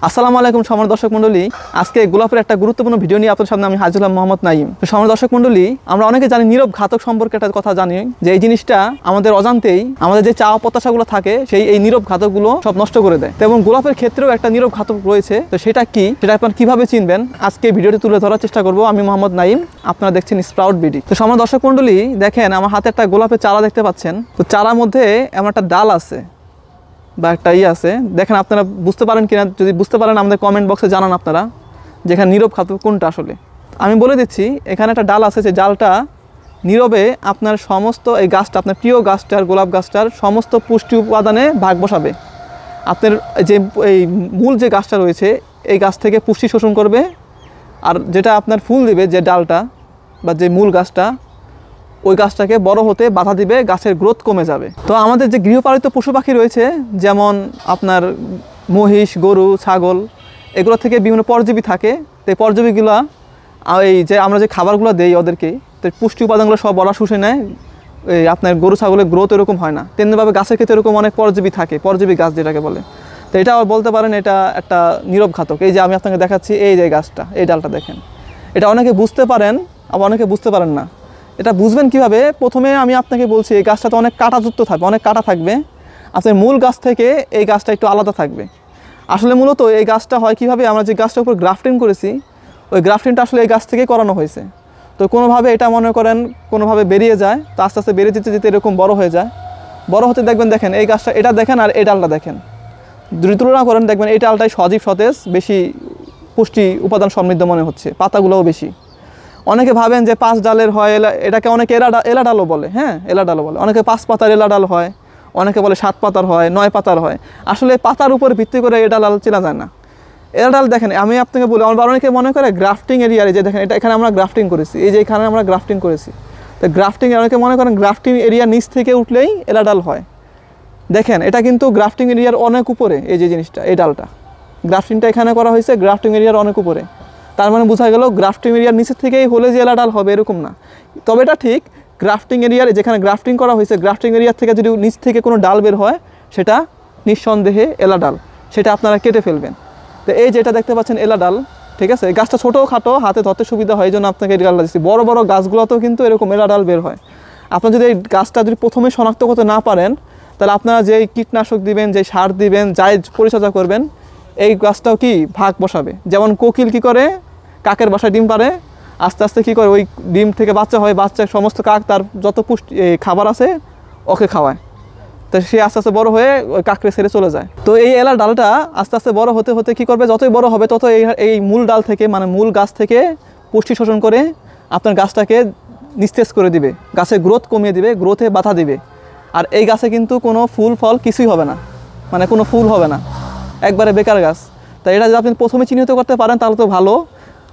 আসসালামু আলাইকুম সম্মানিত দর্শক মণ্ডলী, আজকে গোলাপের একটা গুরুত্বপূর্ণ ভিডিও নিয়ে আপনাদের সামনে আমি হাজির হলাম মোহাম্মদ নাইম। তো সম্মানিত দর্শক মণ্ডলী, আমরা অনেকে জানি নীরব ঘাতক সম্পর্কে একটা কথা জানি, যে এই জিনিসটা আমাদের অজান্তেই আমাদের যে চাওয়া প্রত্যাশাগুলো থাকে এই নীরব ঘাতকগুলো সব নষ্ট করে দেয়। এবং গোলাপের ক্ষেত্রেও একটা নীরব ঘাতক রয়েছে। তো সেটা কি, সেটা আপনারা কিভাবে চিনবেন, আজকে ভিডিওটি তুলে ধরার চেষ্টা করব। আমি মোহাম্মদ নাইম, আপনারা দেখছেন স্প্রাউট বিডি। তো সম্মানিত দর্শক মণ্ডলী, দেখেন আমার হাতে একটা গোলাপের চারা দেখতে পাচ্ছেন। তো চারার মধ্যে এমন একটা ডাল আছে বা একটা আছে, দেখেন আপনারা বুঝতে পারেন কিনা, যদি বুঝতে পারেন আমাদের কমেন্ট বক্সে জানান আপনারা যেখানে নীরব ঘাতক কোনটা। আসলে আমি বলে দিচ্ছি, এখানে একটা ডাল আছে, যে ডালটা নীরবে আপনার সমস্ত এই গাছটা, আপনার প্রিয় গাছটার, গোলাপ গাছটার সমস্ত পুষ্টি উপাদানে ভাগ বসাবে। আপনার যে এই মূল যে গাছটা রয়েছে এই গাছ থেকে পুষ্টি শোষণ করবে, আর যেটা আপনার ফুল দিবে যে ডালটা বা যে মূল গাছটা, ওই গাছটাকে বড় হতে বাধা দিবে, গাছের গ্রোথ কমে যাবে। তো আমাদের যে গৃহপালিত পশু পাখি রয়েছে, যেমন আপনার মহিষ, গরু, ছাগল, এগুলো থেকে বিভিন্ন পরজীবী থাকে। তো এই পরজীবীগুলো এই যে আমরা যে খাবারগুলো দেই ওদেরকে, তো পুষ্টি উপাদানগুলো সব বড়া শুষে নেয়। এই আপনার গরু ছাগলের গ্রোথ এরকম হয় না। তেমনিভাবে গাছের ক্ষেত্রে এরকম অনেক পরজীবী থাকে, পরজীবী গাছ যেটাকে বলে। তো এটা বলতে পারেন এটা একটা নীরব ঘাতক। এই যে আমি আপনাকে দেখাচ্ছি, এই যে গাছটা, এই ডালটা দেখেন, এটা অনেকে বুঝতে পারেন আবার অনেকে বুঝতে পারেন না। এটা বুঝবেন কিভাবে? প্রথমে আমি আপনাকে বলছি, এই গাছটা তো অনেক কাঁটাযুক্ত থাকবে, অনেক কাঁটা থাকবে। আপনার মূল গাছ থেকে এই গাছটা একটু আলাদা থাকবে। আসলে মূলত এই গাছটা হয় কীভাবে, আমরা যে গাছটার উপর গ্রাফটিং করেছি, ওই গ্রাফটিংটা আসলে এই গাছ থেকেই করানো হয়েছে। তো কোনোভাবে এটা মনে করেন কোনোভাবে বেরিয়ে যায়, তো আস্তে আস্তে বেরিয়ে যেতে যেতে এরকম বড় হয়ে যায়। বড় হতে দেখবেন, দেখেন এই গাছটা, এটা দেখেন আর এই ডালটা দেখেন, যদি তুলনা করেন দেখবেন এই ডালটাই সজীব, সতেজ, বেশি পুষ্টি উপাদান সমৃদ্ধ মনে হচ্ছে, পাতাগুলোও বেশি। অনেকে ভাবেন যে 5 ডালের হয়, এটাকে অনেকে এলা ডালও বলে। হ্যাঁ, এলা ডালও বলে, অনেকে 5 পাতার এলা ডাল হয়, অনেকে বলে 7 পাতার হয়, 9 পাতার হয়। আসলে পাতার উপর ভিত্তি করে এলা ডাল চেনা যায় না। এলা ডাল দেখেন, আমি আপনাকে বলি, আমার অনেকে মনে করে গ্রাফটিং এরিয়ার, যে দেখেন এটা এখানে আমরা গ্রাফটিং করেছি, এই যে এখানে আমরা গ্রাফটিং করেছি। তো গ্রাফটিং, অনেকে মনে করেন গ্রাফটিং এরিয়া নিচ থেকে উঠলেই এলা ডাল হয়। দেখেন এটা কিন্তু গ্রাফটিং এরিয়ার অনেক উপরে, এই যে জিনিসটা, এই ডালটা, গ্রাফটিংটা এখানে করা হয়েছে গ্রাফটিং এরিয়ার অনেক উপরে। তার মানে বোঝা গেল গ্রাফটিং এরিয়ার নিচের থেকেই হলে যে এলা ডাল হবে এরকম না। তবে এটা ঠিক, গ্রাফটিং এরিয়ার যেখানে গ্রাফটিং করা হয়েছে, গ্রাফটিং এরিয়ার থেকে যদি নিচ থেকে কোনো ডাল বের হয়, সেটা নিঃসন্দেহে এলা ডাল, সেটা আপনারা কেটে ফেলবেন। তো এই যেটা দেখতে পাচ্ছেন এলা ডাল, ঠিক আছে, এই গাছটা ছোটো খাটো, হাতে ধরতে সুবিধা হয়, এই জন্য আপনাকে এই ডালটা দিচ্ছি। বড় বড় গাছগুলোতেও কিন্তু এরকম এলা ডাল বের হয়। আপনার যদি এই গাছটা যদি প্রথমে শনাক্ত করতে না পারেন, তাহলে আপনারা যেই কীটনাশক দিবেন, যেই সার দিবেন, যাই পরিচর্যা করবেন, এই গাছটাও কি ভাগ বসাবে। যেমন কোকিল কি করে, কাকের বাসায় ডিম পারে, আস্তে আস্তে কী করে, ওই ডিম থেকে বাচ্চা হয়, বাচ্চার সমস্ত কাক তার যত পুষ্টি খাবার আছে ওকে খাওয়ায়। তো সে আস্তে আস্তে বড় হয়ে ওই কাকড়ে ছেড়ে চলে যায়। তো এই এলার ডালটা আস্তে আস্তে বড় হতে হতে কী করবে, যতই বড় হবে তত এই মূল ডাল থেকে, মানে মূল গাছ থেকে পুষ্টি শোষণ করে আপনার গাছটাকে নিস্তেজ করে দিবে, গাছের গ্রোথ কমিয়ে দিবে, গ্রোথে বাধা দিবে। আর এই গাছে কিন্তু কোনো ফুল ফল কিছুই হবে না, মানে কোনো ফুল হবে না, একবারে বেকার গাছ। তাই এটা যদি আপনি প্রথমে চিহ্নিত করতে পারেন তাহলে তো ভালো,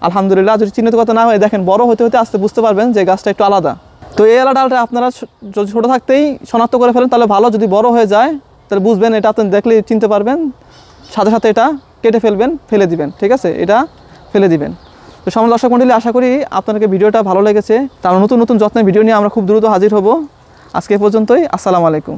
আলহামদুলিল্লাহ। যদি চিহ্নিত করতে না হয়, দেখেন বড় হতে হতে আস্তে বুঝতে পারবেন যে গাছটা একটু আলাদা। তো এই এলা ডালটা আপনারা যদি ছোটো থাকতেই শনাক্ত করে ফেলেন তাহলে ভালো, যদি বড় হয়ে যায় তাহলে বুঝবেন, এটা আপনি দেখলেই চিনতে পারবেন, সাথে সাথে এটা কেটে ফেলবেন, ফেলে দিবেন, ঠিক আছে, এটা ফেলে দিবেন। তো সম্মানিত দর্শক মণ্ডলী, আশা করি আপনাদেরকে ভিডিওটা ভালো লেগেছে। তার নতুন নতুন যত্নের ভিডিও নিয়ে আমরা খুব দ্রুত হাজির হব। আজকে এ পর্যন্তই, আসসালামু আলাইকুম।